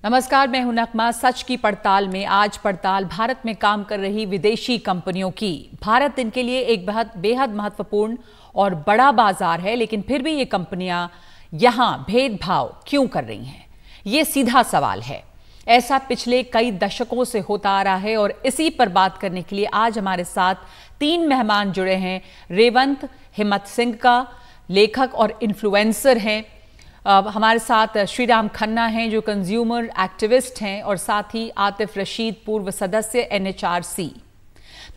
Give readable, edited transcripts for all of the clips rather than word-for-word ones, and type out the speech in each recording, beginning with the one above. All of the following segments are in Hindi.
नमस्कार, मैं हूं नकमा। सच की पड़ताल में आज पड़ताल भारत में काम कर रही विदेशी कंपनियों की। भारत इनके लिए एक बेहद महत्वपूर्ण और बड़ा बाजार है, लेकिन फिर भी ये कंपनियां यहां भेदभाव क्यों कर रही हैं? ये सीधा सवाल है। ऐसा पिछले कई दशकों से होता आ रहा है और इसी पर बात करने के लिए आज हमारे साथ 3 मेहमान जुड़े हैं। रेवंत हिम्मत सिंह का लेखक और इन्फ्लुएंसर हैं। हमारे साथ श्रीराम खन्ना हैं जो कंज्यूमर एक्टिविस्ट हैं, और साथ ही आतिफ रशीद, पूर्व सदस्य NHRC।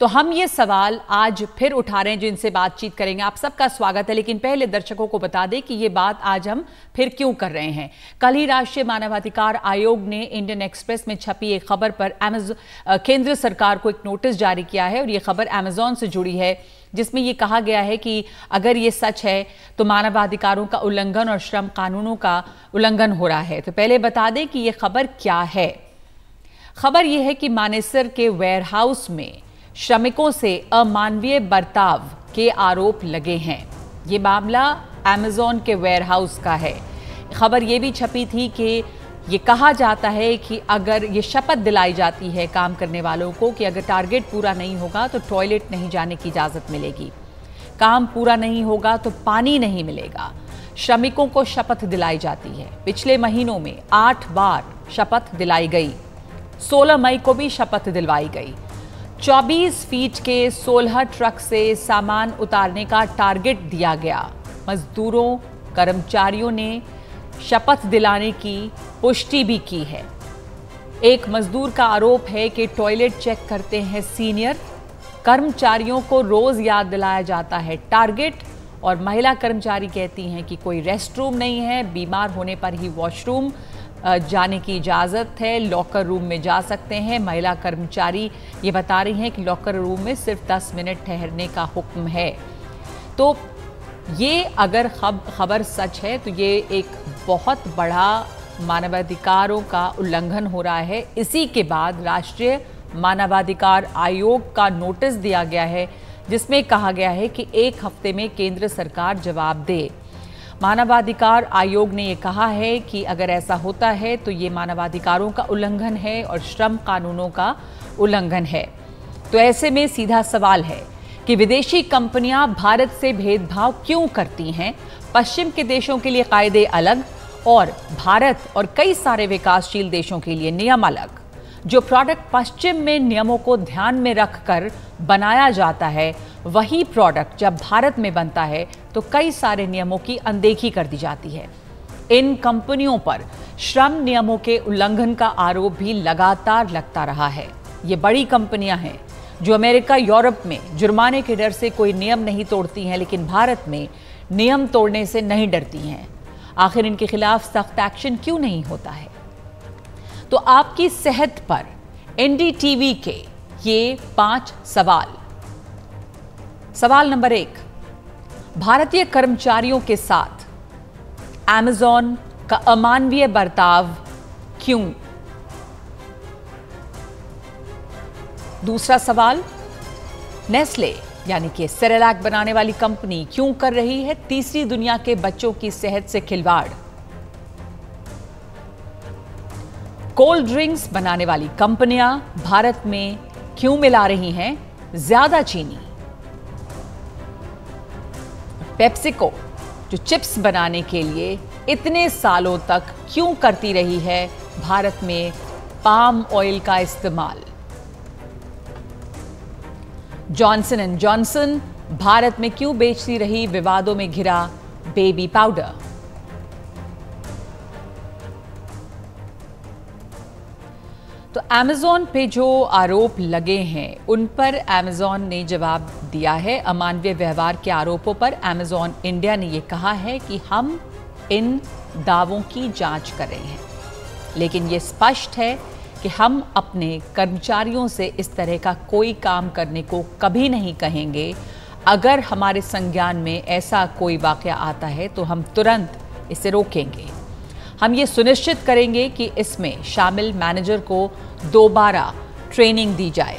तो हम ये सवाल आज फिर उठा रहे हैं, जो इनसे बातचीत करेंगे। आप सबका स्वागत है। लेकिन पहले दर्शकों को बता दें कि ये बात आज हम फिर क्यों कर रहे हैं। कल ही राष्ट्रीय मानवाधिकार आयोग ने इंडियन एक्सप्रेस में छपी एक खबर पर केंद्र सरकार को एक नोटिस जारी किया है, और ये खबर अमेजॉन से जुड़ी है, जिसमें ये कहा गया है कि अगर ये सच है तो मानवाधिकारों का उल्लंघन और श्रम कानूनों का उल्लंघन हो रहा है। तो पहले बता दें कि ये खबर क्या है। खबर यह है कि मानेसर के वेयरहाउस में श्रमिकों से अमानवीय बर्ताव के आरोप लगे हैं। ये मामला अमेजॉन के वेयरहाउस का है। खबर ये भी छपी थी कि ये कहा जाता है कि अगर ये शपथ दिलाई जाती है काम करने वालों को कि अगर टारगेट पूरा नहीं होगा तो टॉयलेट नहीं जाने की इजाज़त मिलेगी, काम पूरा नहीं होगा तो पानी नहीं मिलेगा। श्रमिकों को शपथ दिलाई जाती है। पिछले महीनों में 8 बार शपथ दिलाई गई। 16 मई को भी शपथ दिलवाई गई। 24 फीट के 16 ट्रक से सामान उतारने का टारगेट दिया गया। मजदूरों, कर्मचारियों ने शपथ दिलाने की पुष्टि भी की है। एक मजदूर का आरोप है कि टॉयलेट चेक करते हैं सीनियर, कर्मचारियों को रोज याद दिलाया जाता है टारगेट, और महिला कर्मचारी कहती हैं कि कोई रेस्टरूम नहीं है, बीमार होने पर ही वॉशरूम जाने की इजाज़त है, लॉकर रूम में जा सकते हैं। महिला कर्मचारी ये बता रही हैं कि लॉकर रूम में सिर्फ 10 मिनट ठहरने का हुक्म है। तो ये अगर खबर सच है तो ये एक बहुत बड़ा मानवाधिकारों का उल्लंघन हो रहा है। इसी के बाद राष्ट्रीय मानवाधिकार आयोग का नोटिस दिया गया है, जिसमें कहा गया है कि 1 हफ्ते में केंद्र सरकार जवाब दे। मानवाधिकार आयोग ने यह कहा है कि अगर ऐसा होता है तो ये मानवाधिकारों का उल्लंघन है और श्रम कानूनों का उल्लंघन है। तो ऐसे में सीधा सवाल है कि विदेशी कंपनियां भारत से भेदभाव क्यों करती हैं? पश्चिम के देशों के लिए कायदे अलग और भारत और कई सारे विकासशील देशों के लिए नियम अलग। जो प्रोडक्ट पश्चिम में नियमों को ध्यान में रखकर बनाया जाता है, वही प्रोडक्ट जब भारत में बनता है तो कई सारे नियमों की अनदेखी कर दी जाती है। इन कंपनियों पर श्रम नियमों के उल्लंघन का आरोप भी लगातार लगता रहा है। ये बड़ी कंपनियां हैं जो अमेरिका, यूरोप में जुर्माने के डर से कोई नियम नहीं तोड़ती हैं, लेकिन भारत में नियम तोड़ने से नहीं डरती हैं। आखिर इनके खिलाफ सख्त एक्शन क्यों नहीं होता है? तो आपकी सेहत पर NDTV के ये 5 सवाल। सवाल नंबर 1, भारतीय कर्मचारियों के साथ अमेजॉन का अमानवीय बर्ताव क्यों? दूसरा सवाल, नेस्ले यानी कि सेरेलैक बनाने वाली कंपनी क्यों कर रही है तीसरी दुनिया के बच्चों की सेहत से खिलवाड़? कोल्ड ड्रिंक्स बनाने वाली कंपनियां भारत में क्यों मिला रही हैं ज्यादा चीनी? पेप्सिको जो चिप्स बनाने के लिए इतने सालों तक क्यों करती रही है भारत में पाम ऑयल का इस्तेमाल? जॉनसन एंड जॉनसन भारत में क्यों बेचती रही विवादों में घिरा बेबी पाउडर? तो अमेजॉन पे जो आरोप लगे हैं उन पर अमेजॉन ने जवाब दिया है। अमानवीय व्यवहार के आरोपों पर अमेजॉन इंडिया ने यह कहा है कि हम इन दावों की जांच कर रहे हैं, लेकिन यह स्पष्ट है कि हम अपने कर्मचारियों से इस तरह का कोई काम करने को कभी नहीं कहेंगे। अगर हमारे संज्ञान में ऐसा कोई वाकया आता है तो हम तुरंत इसे रोकेंगे। हम ये सुनिश्चित करेंगे कि इसमें शामिल मैनेजर को दोबारा ट्रेनिंग दी जाए।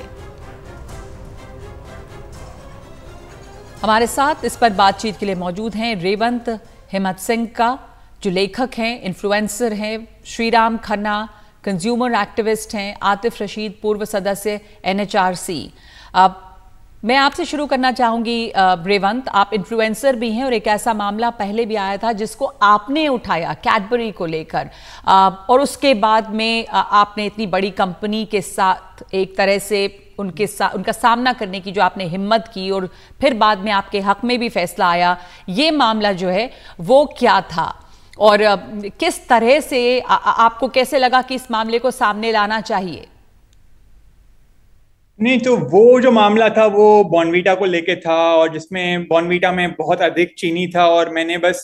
हमारे साथ इस पर बातचीत के लिए मौजूद हैं रेवंत हिम्मत सिंह का, जो लेखक हैं, इन्फ्लुएंसर हैं, श्रीराम खन्ना, कंज्यूमर एक्टिविस्ट हैं आतिफ रशीद, पूर्व सदस्य NHRC। अब मैं आपसे शुरू करना चाहूंगी रेवंत, आप इन्फ्लुएंसर भी हैं और एक ऐसा मामला पहले भी आया था जिसको आपने उठाया कैडबरी को लेकर, और उसके बाद में आपने इतनी बड़ी कंपनी के साथ एक तरह से उनका सामना करने की जो आपने हिम्मत की और फिर बाद में आपके हक में भी फैसला आया। ये मामला जो है वो क्या था और किस तरह से आपको कैसे लगा कि इस मामले को सामने लाना चाहिए? नहीं, तो वो जो मामला था वो बॉर्नवीटा को लेके था, और जिसमें बॉर्नवीटा में बहुत अधिक चीनी था, और मैंने बस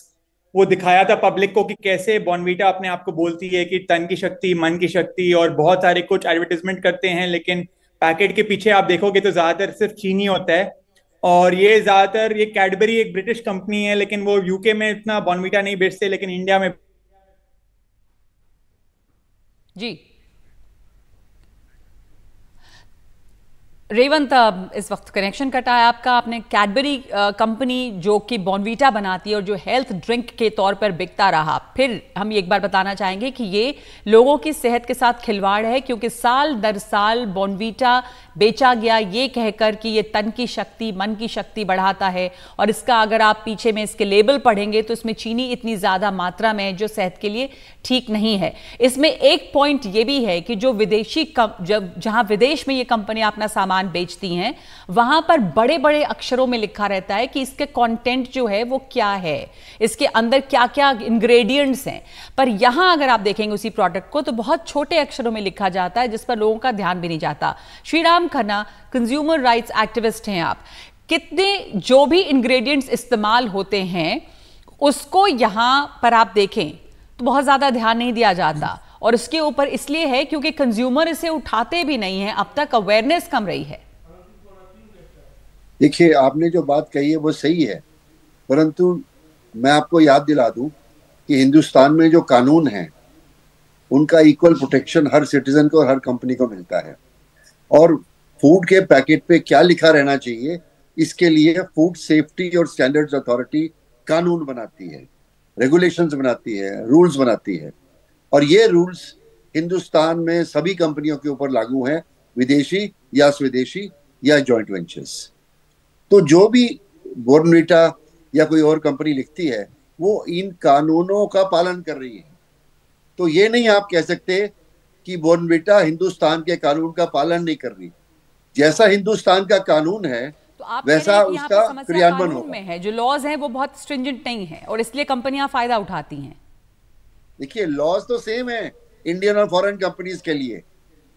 वो दिखाया था पब्लिक को कि कैसे बॉर्नवीटा अपने आप को बोलती है कि तन की शक्ति, मन की शक्ति, और बहुत सारे कुछ एडवर्टाइजमेंट करते हैं, लेकिन पैकेट के पीछे आप देखोगे तो ज्यादातर सिर्फ चीनी होता है। और ये कैडबरी एक ब्रिटिश कंपनी है, लेकिन वो यूके में इतना बॉर्नवीटा नहीं बेचते, लेकिन इंडिया में जी। रेवंत, इस वक्त कनेक्शन कटा है आपका। आपने कैडबरी कंपनी जो कि बॉर्नवीटा बनाती है और जो हेल्थ ड्रिंक के तौर पर बिकता रहा, फिर हम एक बार बताना चाहेंगे कि ये लोगों की सेहत के साथ खिलवाड़ है, क्योंकि साल दर साल बॉर्नवीटा बेचा गया ये कहकर कि ये तन की शक्ति, मन की शक्ति बढ़ाता है, और इसका अगर आप पीछे में इसके लेबल पढ़ेंगे तो इसमें चीनी इतनी ज्यादा मात्रा में है जो सेहत के लिए ठीक नहीं है। इसमें एक पॉइंट ये भी है कि जो जहां विदेश में ये कंपनी अपना सामान बेचती हैं, वहां पर बड़े बड़े अक्षरों में लिखा रहता है कि इसके कंटेंट जो है वो क्या है, इसके अंदर क्या क्या इंग्रेडिएंट्स हैं। पर यहां अगर आप देखेंगे उसी प्रोडक्ट को तो बहुत छोटे अक्षरों में लिखा जाता है, जिस पर लोगों का ध्यान भी नहीं जाता। Shriram Khanna, consumer rights activist हैं आप, कितने जो भी इंग्रेडिएंट्स इस्तेमाल होते हैं उसको यहां पर आप देखें तो बहुत ज्यादा ध्यान नहीं दिया जाता, और इसके ऊपर इसलिए है क्योंकि कंज्यूमर इसे उठाते भी नहीं है, अब तक अवेयरनेस कम रही है। देखिए, आपने जो बात कही है वो सही है, परंतु मैं आपको याद दिला दूं कि हिंदुस्तान में जो कानून है उनका इक्वल प्रोटेक्शन हर सिटीजन को, हर कंपनी को मिलता है। और फूड के पैकेट पे क्या लिखा रहना चाहिए, इसके लिए फूड सेफ्टी और स्टैंडर्ड्स अथॉरिटी कानून बनाती है, रेगुलेशंस बनाती है, रूल्स बनाती है, और ये रूल्स हिंदुस्तान में सभी कंपनियों के ऊपर लागू हैं, विदेशी या स्वदेशी या जॉइंट वेंचर्स। तो जो भी बॉर्नवीटा या कोई और कंपनी लिखती है वो इन कानूनों का पालन कर रही है। तो ये नहीं आप कह सकते कि बॉर्नवीटा हिंदुस्तान के कानून का पालन नहीं कर रही। जैसा हिंदुस्तान का कानून है तो आप वैसा उसका क्रियान्वयन होगा। है जो लॉज हैं वो बहुत स्ट्रिंजेंट नहीं है और इसलिए कंपनियां फायदा उठाती हैं। देखिए, लॉज तो सेम है इंडियन और फॉरेन कंपनीज के लिए।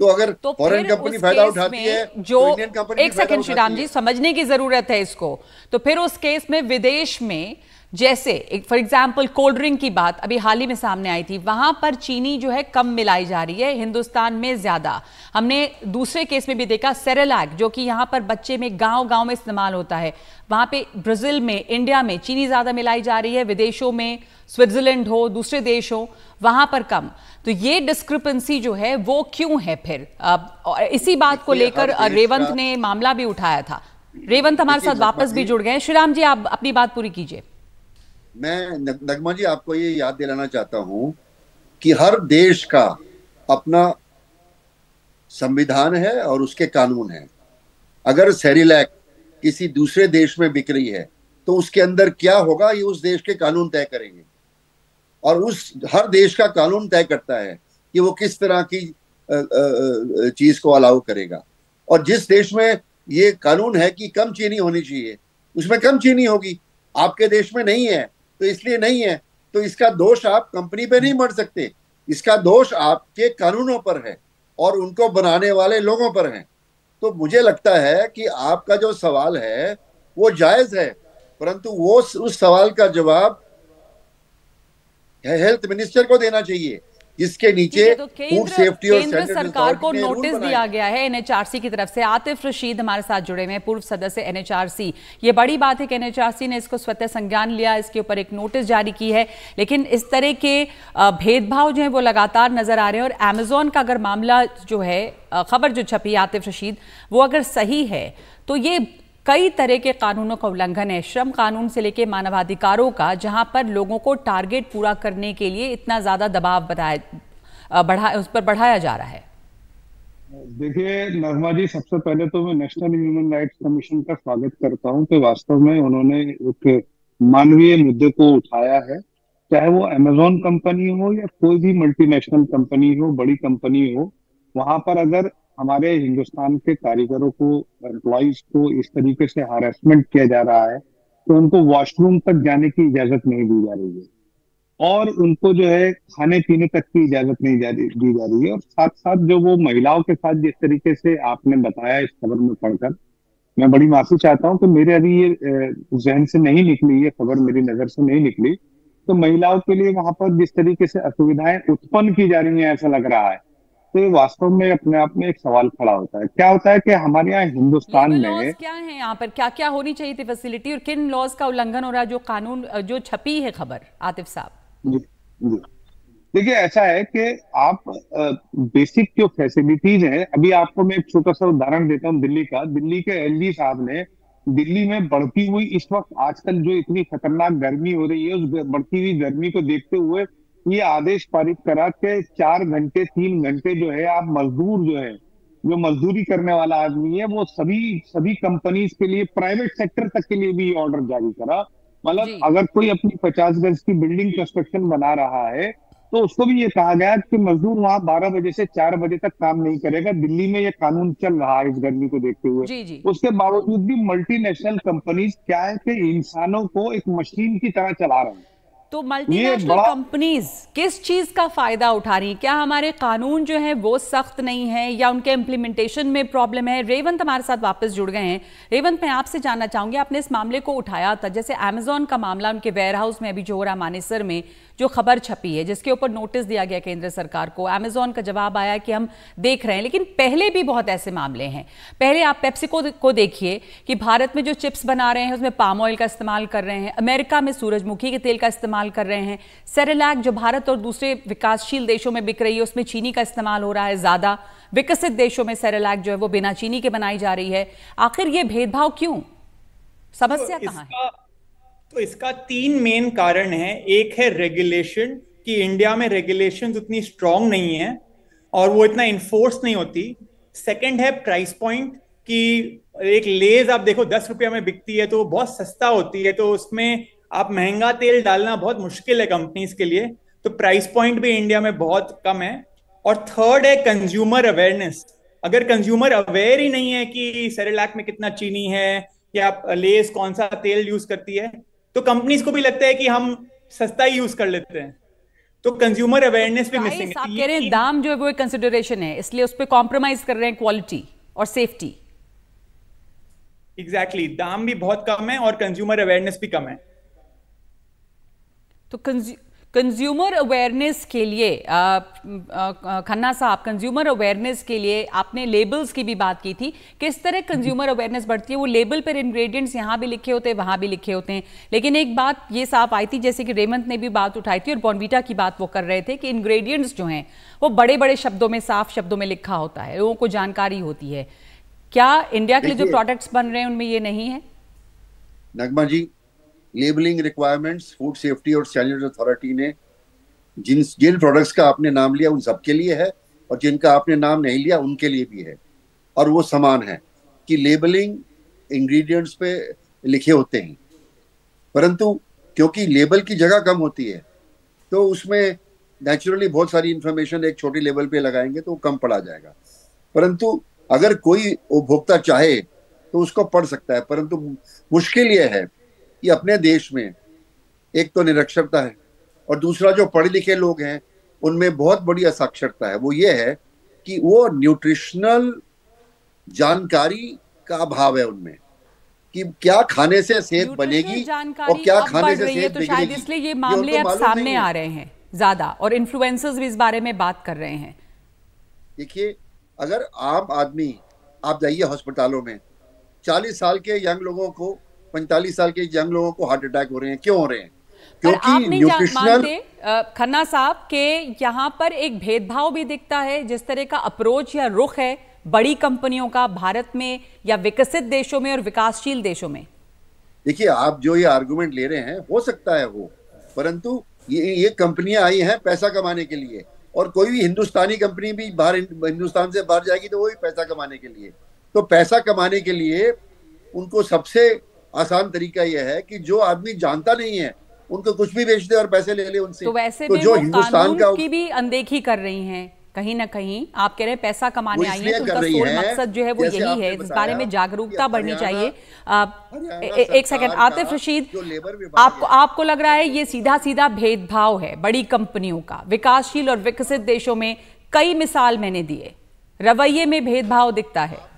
तो अगर फॉरेन कंपनी फायदा उठाती है जो तो इंडियन कंपनी एक सेकंड श्रीराम जी, समझने की जरूरत है इसको। तो फिर उस केस में विदेश में जैसे फॉर एग्जाम्पल कोल्ड ड्रिंक की बात अभी हाल ही में सामने आई थी, वहां पर चीनी जो है कम मिलाई जा रही है, हिंदुस्तान में ज्यादा। हमने दूसरे केस में भी देखा सेरेलैक, जो कि यहां पर बच्चे में गांव गांव में इस्तेमाल होता है, वहां पे ब्राजील में, इंडिया में चीनी ज्यादा मिलाई जा रही है, विदेशों में स्विट्जरलैंड हो, दूसरे देश हो, वहां पर कम। तो ये डिस्क्रिपेंसी जो है वो क्यों है? फिर इसी बात को लेकर रेवंत ने मामला भी उठाया था। रेवंत हमारे साथ वापस भी जुड़ गए। श्रीराम जी, आप अपनी बात पूरी कीजिए। मैं नगमा जी आपको ये याद दिलाना चाहता हूं कि हर देश का अपना संविधान है और उसके कानून है। अगर सेरिलैक किसी दूसरे देश में बिक रही है तो उसके अंदर क्या होगा ये उस देश के कानून तय करेंगे, और उस हर देश का कानून तय करता है कि वो किस तरह की चीज को अलाउ करेगा। और जिस देश में ये कानून है कि कम चीनी होनी चाहिए उसमें कम चीनी होगी, आपके देश में नहीं है तो इसलिए नहीं है। तो इसका दोष आप कंपनी पे नहीं मर सकते, इसका दोष आपके कानूनों पर है और उनको बनाने वाले लोगों पर है। तो मुझे लगता है कि आपका जो सवाल है वो जायज है, परंतु वो उस सवाल का जवाब हेल्थ मिनिस्टर को देना चाहिए, जिसके नीचे तो फूड सेफ्टी और केंद्र सरकार को नोटिस दिया गया है एनएचआरसी की तरफ से। आतिफ रशीद हमारे साथ जुड़े हैं, पूर्व सदस्य एनएचआरसी। ये बड़ी बात है कि एनएचआरसी ने इसको स्वतः संज्ञान लिया, इसके ऊपर एक नोटिस जारी की है, लेकिन इस तरह के भेदभाव जो है वो लगातार नजर आ रहे हैं। और अमेजोन का अगर मामला जो है, खबर जो छपी आतिफ रशीद, वो अगर सही है तो ये कई तरह के कानूनों का उल्लंघन है, श्रम कानून से लेकर मानवाधिकारों का, जहां पर लोगों को टारगेट पूरा करने के लिए इतना ज्यादा दबाव उस पर बढ़ाया जा रहा है? देखिए नरमा जी, सबसे पहले तो मैं नेशनल ह्यूमन राइट्स कमीशन का स्वागत करता हूं कि वास्तव में उन्होंने एक मानवीय मुद्दे को उठाया है। चाहे वो अमेजोन कंपनी हो या कोई भी मल्टीनेशनल कंपनी हो, बड़ी कंपनी हो, वहां पर अगर हमारे हिंदुस्तान के कारीगरों को, एम्प्लॉयज को इस तरीके से हरासमेंट किया जा रहा है तो उनको वॉशरूम तक जाने की इजाजत नहीं दी जा रही है और उनको जो है खाने पीने तक की इजाजत नहीं दी जा रही है। और साथ साथ जो वो महिलाओं के साथ जिस तरीके से आपने बताया इस खबर में पढ़कर, मैं बड़ी माफी चाहता हूं कि मेरे अभी ये जहन से नहीं निकली, ये खबर मेरी नजर से नहीं निकली। तो महिलाओं के लिए वहां पर जिस तरीके से असुविधाएं उत्पन्न की जा रही हैं ऐसा लग रहा है, तो ये वास्तव में अपने आप में एक सवाल खड़ा होता है। क्या होता है कि हमारे यहाँ हिंदुस्तान लेबर में लॉज क्या है, यहाँ पर क्या क्या होनी चाहिए थी फैसिलिटी, और किन लॉज का उल्लंघन हो रहा है? जो कानून जो छपी है खबर, आतिफ साहब। जी जी, देखिए ऐसा है कि आप बेसिक जो फैसिलिटीज हैं, अभी आपको मैं एक छोटा सा उदाहरण देता हूँ दिल्ली का। दिल्ली के एलजी साहब ने दिल्ली में बढ़ती हुई इस वक्त आजकल जो इतनी खतरनाक गर्मी हो रही है, उस बढ़ती हुई गर्मी को देखते हुए ये आदेश पारित करा कि 4 घंटे 3 घंटे जो है आप मजदूर जो है, जो मजदूरी करने वाला आदमी है, वो सभी सभी कंपनीज के लिए, प्राइवेट सेक्टर तक के लिए भी ऑर्डर जारी करा। मतलब जी। अगर कोई अपनी 50 गज की बिल्डिंग कंस्ट्रक्शन बना रहा है तो उसको भी ये कहा गया कि मजदूर वहां 12 बजे से 4 बजे तक काम नहीं करेगा। दिल्ली में ये कानून चल रहा है इस गर्मी को देखते हुए। जी जी। उसके बावजूद भी मल्टीनेशनल कंपनीज क्या है कि इंसानों को एक मशीन की तरह चला रहे हैं। तो मल्टीनेशनल कंपनीज किस चीज का फायदा उठा रही हैं? क्या हमारे कानून जो है वो सख्त नहीं है या उनके इम्प्लीमेंटेशन में प्रॉब्लम है? रेवंत हमारे साथ वापस जुड़ गए हैं। रेवंत, मैं आपसे जानना चाहूंगी, आपने इस मामले को उठाया था, जैसे अमेजोन का मामला, उनके वेयरहाउस में अभी जोहरा मानेसर में जो खबर छपी है जिसके ऊपर नोटिस दिया गया केंद्र सरकार को, अमेजोन का जवाब आया कि हम देख रहे हैं। लेकिन पहले भी बहुत ऐसे मामले हैं। पहले आप पेप्सिको को देखिए कि भारत में जो चिप्स बना रहे हैं उसमें पाम ऑयल का इस्तेमाल कर रहे हैं, अमेरिका में सूरजमुखी के तेल का इस्तेमाल कर रहे हैं, सेरेलैक जो भारत और दूसरे विकासशील देशों में बिक रही है उसमें चीनी का इस्तेमाल हो रहा है ज्यादा, विकसित देशों में सेरेलैक जो है वो बिना चीनी के बनाई जा रही है। आखिर ये भेदभाव क्यों? समस्या कहां है? तो इसका 3 मेन कारण है। एक है रेगुलेशन, कि इंडिया में रेगुलेशन उतनी स्ट्रांग नहीं है और वो इतना इन्फोर्स नहीं होती। सेकंड है प्राइस पॉइंट, कि एक लेज आप देखो 10 रुपया में बिकती है तो वो बहुत सस्ता होती है, तो उसमें आप महंगा तेल डालना बहुत मुश्किल है कंपनीज के लिए, तो प्राइस पॉइंट भी इंडिया में बहुत कम है। और थर्ड है कंज्यूमर अवेयरनेस। अगर कंज्यूमर अवेयर ही नहीं है कि सेरेलैक में कितना चीनी है या लेस कौन सा तेल यूज करती है, तो कंपनीज को भी लगता है कि हम सस्ता ही यूज कर लेते हैं। तो कंज्यूमर अवेयरनेस भी मिसिंग है। आप कह रहे हैं दाम जो है वो एक कंसिडरेशन है, इसलिए उस पर कॉम्प्रोमाइज कर रहे हैं क्वालिटी और सेफ्टी। एग्जैक्टली, दाम भी बहुत कम है और कंज्यूमर अवेयरनेस भी कम है। तो कंज्यूमर अवेयरनेस के लिए खन्ना साहब, कंज्यूमर अवेयरनेस के लिए आपने लेबल्स की भी बात की थी। किस तरह कंज्यूमर अवेयरनेस बढ़ती है? वो लेबल पर इंग्रेडिएंट्स यहाँ भी लिखे होते हैं, वहाँ भी लिखे होते हैं, लेकिन एक बात ये साफ आई थी, जैसे कि रेवंत ने भी बात उठाई थी और बॉर्नवीटा की बात वो कर रहे थे, कि इंग्रेडिएंट्स जो हैं वो बड़े बड़े शब्दों में, साफ शब्दों में लिखा होता है, लोगों को जानकारी होती है। क्या इंडिया के लिए जो प्रोडक्ट्स बन रहे हैं उनमें ये नहीं है? नगमा जी, लेबलिंग रिक्वायरमेंट्स फूड सेफ्टी और स्टैंडर्ड अथॉरिटी ने जिन प्रोडक्ट्स का आपने नाम लिया उन सबके लिए है, और जिनका आपने नाम नहीं लिया उनके लिए भी है। और वो समान है कि लेबलिंग इंग्रेडिएंट्स पे लिखे होते हैं, परंतु क्योंकि लेबल की जगह कम होती है तो उसमें नेचुरली बहुत सारी इंफॉर्मेशन एक छोटी लेवल पे लगाएंगे तो कम पड़ा जाएगा। परंतु अगर कोई उपभोक्ता चाहे तो उसको पढ़ सकता है। परंतु मुश्किल ये है कि अपने देश में एक तो निरक्षरता है और दूसरा जो पढ़े लिखे लोग हैं उनमें बहुत बड़ी असाक्षरता है। वो ये है कि वो न्यूट्रिशनल जानकारी का अभाव है उनमें, कि क्या खाने से सेहत बनेगी और क्या खाने से सेहत बिगड़ेगी। शायद इसलिए ये मामले अब सामने आ रहे हैं ज्यादा, और इन्फ्लुएंसर्स भी इस बारे में बात कर रहे हैं। देखिए, अगर आम आदमी, आप जाइए अस्पतालों में, 40 साल के यंग लोगों को, 45 साल के यंग लोगों को हार्ट अटैक हो रहे हैं। क्यों हो रहे हैं? क्योंकि आप नहीं मानते खन्ना साहब के यहाँ पर एक भेदभाव भी दिखता है, जिस तरह का अप्रोच या रुख है बड़ी कंपनियों का भारत में या विकसित देशों में और विकासशील देशों में। देखिए, आप जो ये आर्गुमेंट ले रहे हैं हो सकता है वो, परंतु ये कंपनियां आई हैं पैसा कमाने के लिए। और कोई भी हिंदुस्तानी कंपनी भी बाहर, हिंदुस्तान से बाहर जाएगी तो वो भी पैसा कमाने के लिए। तो पैसा कमाने के लिए उनको सबसे आसान तरीका यह है कि जो आदमी जानता नहीं है उनको कुछ भी बेच दे और पैसे ले ले उनसे। तो वैसे तो में जो वो हिंदुस्तान कानून की भी अनदेखी कर रही हैं कहीं ना कहीं। आप कह रहे हैं पैसा कमाने आई है तो उनका सोल मकसद जो है वो यही है, इस बारे में जागरूकता बढ़नी चाहिए। एक सेकंड, आतिफ रशीद, आपको लग रहा है ये सीधा सीधा भेदभाव है बड़ी कंपनियों का? विकासशील और विकसित देशों में कई मिसाल मैंने दिए, रवैये में भेदभाव दिखता है।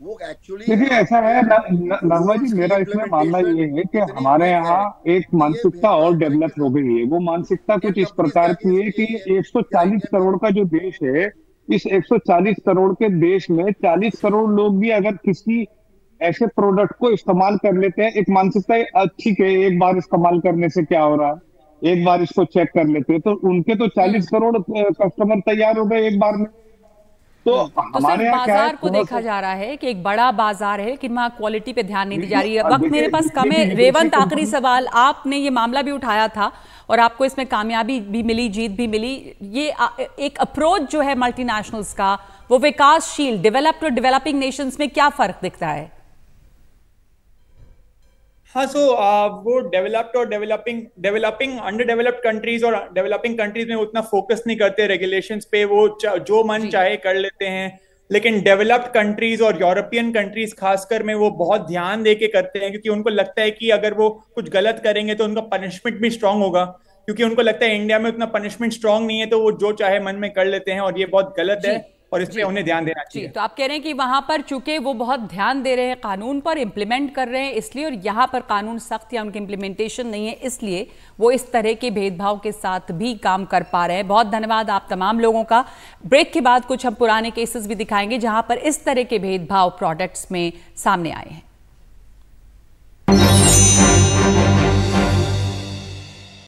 देखिए ऐसा है नर्मदा जी, मेरा इसमें मानना ये है कि हमारे यहाँ एक मानसिकता और डेवलप हो गई है। वो मानसिकता कुछ इस प्रकार की है कि 140 करोड़ का जो देश है, इस 140 करोड़ के देश में 40 करोड़ लोग भी अगर किसी ऐसे प्रोडक्ट को इस्तेमाल कर लेते हैं, एक मानसिकता ठीक है, एक बार इस्तेमाल करने से क्या हो रहा है, एक बार इसको चेक कर लेते हैं, तो उनके तो 40 करोड़ कस्टमर तैयार हो गए एक बार में। तो हमारे यहाँ बाजार को देखा जा रहा है कि एक बड़ा बाजार है लेकिन वहां क्वालिटी पे ध्यान नहीं दी जा रही है। वक्त मेरे पास कम है। रेवंत, आखिरी सवाल, आपने ये मामला भी उठाया था और आपको इसमें कामयाबी भी मिली, जीत भी मिली। ये एक अप्रोच जो है मल्टीनेशनल्स का, वो विकासशील, डेवलप्ड और डेवलपिंग नेशंस में क्या फर्क दिखता है? हाँ, वो डेवलप्ड और डेवलपिंग अंडर डेवलप्ड कंट्रीज और डेवलपिंग कंट्रीज में उतना फोकस नहीं करते रेगुलेशंस पे, वो जो मन चाहे कर लेते हैं। लेकिन डेवलप्ड कंट्रीज और यूरोपियन कंट्रीज खासकर में वो बहुत ध्यान दे के करते हैं, क्योंकि उनको लगता है कि अगर वो कुछ गलत करेंगे तो उनका पनिशमेंट भी स्ट्रांग होगा, क्योंकि उनको लगता है इंडिया में उतना पनिशमेंट स्ट्रांग नहीं है, तो वो जो चाहे मन में कर लेते हैं और ये बहुत गलत है और इस पे उन्हें ध्यान देना चाहिए। तो आप कह रहे हैं कि वहां पर चूंकि वो बहुत ध्यान दे रहे हैं कानून पर, इंप्लीमेंट कर रहे हैं इसलिए, और यहाँ पर कानून सख्त या उनकी इंप्लीमेंटेशन नहीं है इसलिए वो इस तरह के भेदभाव के साथ भी काम कर पा रहे हैं। बहुत धन्यवाद आप तमाम लोगों का। ब्रेक के बाद कुछ हम पुराने केसेस भी दिखाएंगे जहां पर इस तरह के भेदभाव प्रोडक्ट्स में सामने आए हैं।